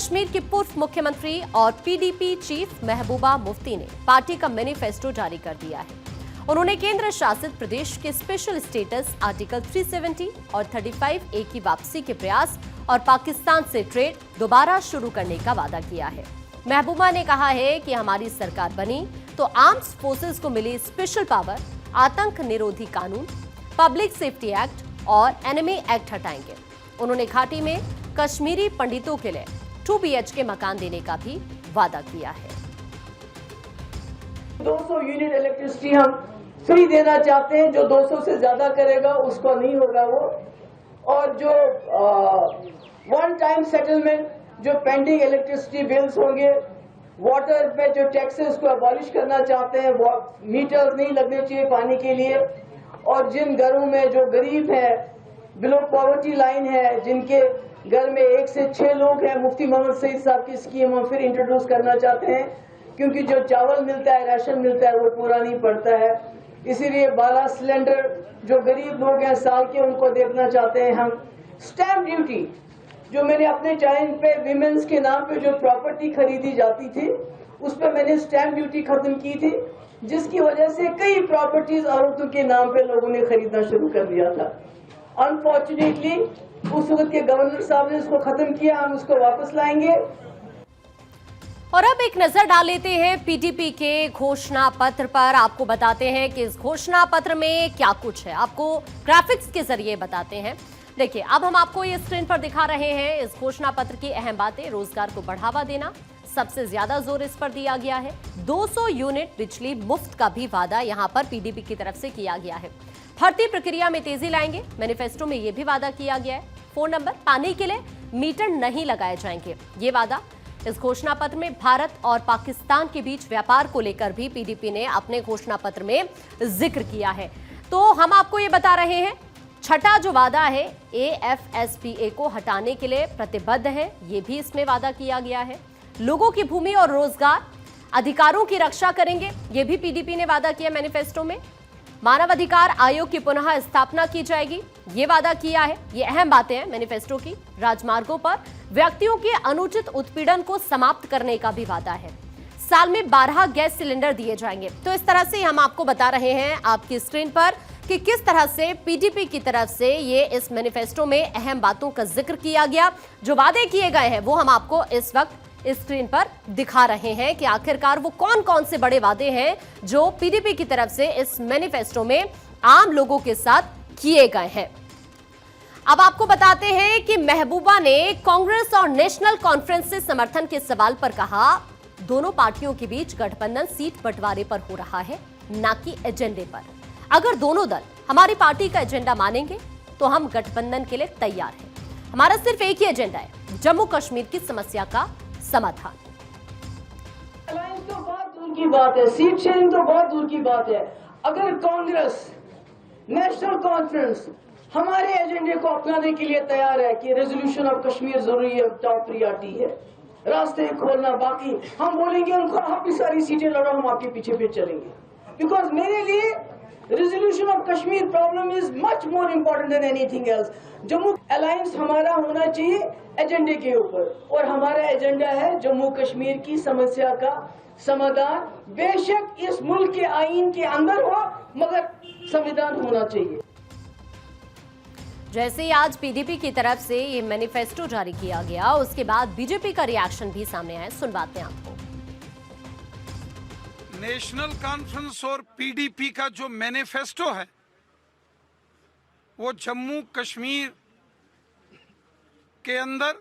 कश्मीर की पूर्व मुख्यमंत्री और पीडीपी चीफ महबूबा मुफ्ती ने पार्टी का मैनिफेस्टो जारी कर दिया है। उन्होंने केंद्र शासित प्रदेश के स्पेशल स्टेटस आर्टिकल 370 और 35A की वापसी के प्रयास और पाकिस्तान से ट्रेड दोबारा शुरू करने का वादा किया है। महबूबा ने कहा है कि हमारी सरकार बनी तो आर्म्स फोर्सेस को मिली स्पेशल पावर, आतंक निरोधी कानून, पब्लिक सेफ्टी एक्ट और एनिमी एक्ट हटाएंगे। उन्होंने घाटी में कश्मीरी पंडितों के लिए 2 BHK मकान देने का भी वादा किया है। 200 यूनिट इलेक्ट्रिसिटी हम फ्री देना चाहते हैं। जो 200 से ज्यादा करेगा उसको नहीं होगा वो। और जो वन टाइम सेटलमेंट, जो पेंडिंग इलेक्ट्रिसिटी बिल्स होंगे, वाटर पे जो टैक्सेस को अबॉलिश करना चाहते हैं, मीटर्स नहीं लगने चाहिए पानी के लिए। और जिन घरों में जो गरीब है, बिलो पॉवर्टी लाइन है, जिनके घर में 1 से 6 लोग हैं, मुफ्ती मोहम्मद सईद साहब की स्कीम हम फिर इंट्रोड्यूस करना चाहते हैं, क्योंकि जो चावल मिलता है, राशन मिलता है, वो पूरा नहीं पड़ता है। इसीलिए 12 सिलेंडर जो गरीब लोग हैं साल के, उनको देखना चाहते हैं हम। स्टैंप ड्यूटी जो मैंने अपने टाइम पे विमेंस के नाम पे जो प्रॉपर्टी खरीदी जाती थी, उस पर मैंने स्टैंप ड्यूटी खत्म की थी, जिसकी वजह से कई प्रॉपर्टीज औरतों के नाम पे लोगों ने खरीदना शुरू कर दिया था। अनफॉर्चुनेटली उस वक्त के गवर्नर साहब ने इसको खत्म किया, हम उसको वापस लाएंगे। और अब एक नजर डाल लेते हैं पीडीपी के घोषणा पत्र पर। आपको बताते हैं कि इस घोषणा पत्र में क्या कुछ है, आपको ग्राफिक्स के जरिए बताते हैं। देखिए, अब हम आपको ये स्क्रीन पर दिखा रहे हैं इस घोषणा पत्र की अहम बातें। रोजगार को बढ़ावा देना, सबसे ज्यादा जोर इस पर दिया गया है। 200 यूनिट बिजली मुफ्त का भी वादा यहां पर पीडीपी की तरफ से किया गया है। भर्ती प्रक्रिया में तेजी लाएंगे, मैनिफेस्टो में यह भी वादा किया गया है। फोन नंबर पाने के लिए मीटर नहीं लगाए जाएंगे, ये वादा। इस घोषणा पत्र में भारत और पाकिस्तान के बीच व्यापार को लेकर भी पीडीपी ने अपने घोषणा पत्र में जिक्र किया है। तो हम आपको ये बता रहे हैं, छठा जो वादा है, AFSPA को हटाने के लिए प्रतिबद्ध है, ये भी इसमें वादा किया गया है। लोगों की भूमि और रोजगार अधिकारों की रक्षा करेंगे, ये भी पीडीपी ने वादा किया मैनिफेस्टो में। मानव अधिकार आयोग की पुनः स्थापना की जाएगी, ये वादा किया है। ये अहम बातें हैं मैनिफेस्टो की। राजमार्गों पर व्यक्तियों के अनुचित उत्पीड़न को समाप्त करने का भी वादा है। साल में 12 गैस सिलेंडर दिए जाएंगे। तो इस तरह से हम आपको बता रहे हैं आपकी स्क्रीन पर कि किस तरह से पीडीपी की तरफ से ये इस मैनिफेस्टो में अहम बातों का जिक्र किया गया। जो वादे किए गए हैं वो हम आपको इस वक्त इस स्क्रीन पर दिखा रहे हैं कि आखिरकार वो कौन कौन से बड़े वादे हैं जो पीडीपी की तरफ से इस मैनिफेस्टो में आम लोगों के साथ किए गए हैं। अब आपको बताते हैं कि महबूबा ने कांग्रेस और नेशनल कॉन्फ्रेंस से समर्थन के सवाल पर कहा, दोनों पार्टियों के बीच गठबंधन सीट बंटवारे पर हो रहा है, ना कि एजेंडे पर। अगर दोनों दल हमारी पार्टी का एजेंडा मानेंगे तो हम गठबंधन के लिए तैयार हैं। हमारा सिर्फ एक ही एजेंडा है, जम्मू कश्मीर की समस्या का समाधान। अलायंस तो बहुत दूर की बात है, सीट शेयरिंग तो बहुत दूर की बात है। अगर कांग्रेस, नेशनल कॉन्फ्रेंस हमारे एजेंडे को अपनाने के लिए तैयार है कि रेजोल्यूशन ऑफ कश्मीर जरूरी है, टॉप प्रियॉरिटी है, रास्ते खोलना, बाकी हम बोलेंगे उनको आप भी सारी सीटें लड़ो, हम आपके पीछे पे चलेंगे। बिकॉज मेरे लिए resolution of Kashmir problem is much more important than anything else. Jammu alliance हमारा होना चाहिए एजेंडे के ऊपर, और हमारा एजेंडा है जम्मू कश्मीर की समस्या का समाधान। बेशक इस मुल्क के आईन के अंदर हो, मगर संविधान होना चाहिए। जैसे ही आज पीडीपी की तरफ से ये मैनिफेस्टो जारी किया गया, उसके बाद बीजेपी का रिएक्शन भी सामने आया। सुनवाते हैं आपको। नेशनल कॉन्फ्रेंस और पीडीपी का जो मैनिफेस्टो है वो जम्मू कश्मीर के अंदर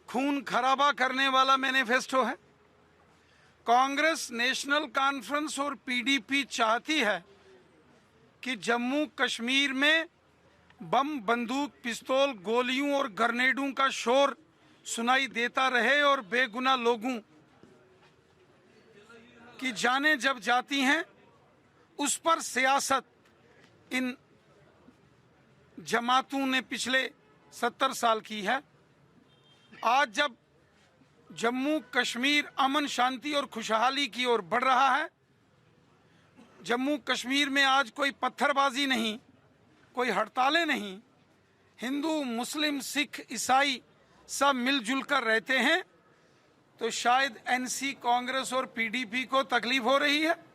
खून खराबा करने वाला मैनिफेस्टो है। कांग्रेस, नेशनल कॉन्फ्रेंस और पीडीपी चाहती है कि जम्मू कश्मीर में बम, बंदूक, पिस्तौल, गोलियों और ग्रेनेडों का शोर सुनाई देता रहे और बेगुनाह लोगों की जानें जब जाती हैं उस पर सियासत इन जमातों ने पिछले 70 साल की है। आज जब जम्मू कश्मीर अमन, शांति और खुशहाली की ओर बढ़ रहा है, जम्मू कश्मीर में आज कोई पत्थरबाजी नहीं, कोई हड़तालें नहीं, हिंदू, मुस्लिम, सिख, ईसाई सब मिलजुल कर रहते हैं, तो शायद एनसी, कांग्रेस और पीडीपी को तकलीफ हो रही है।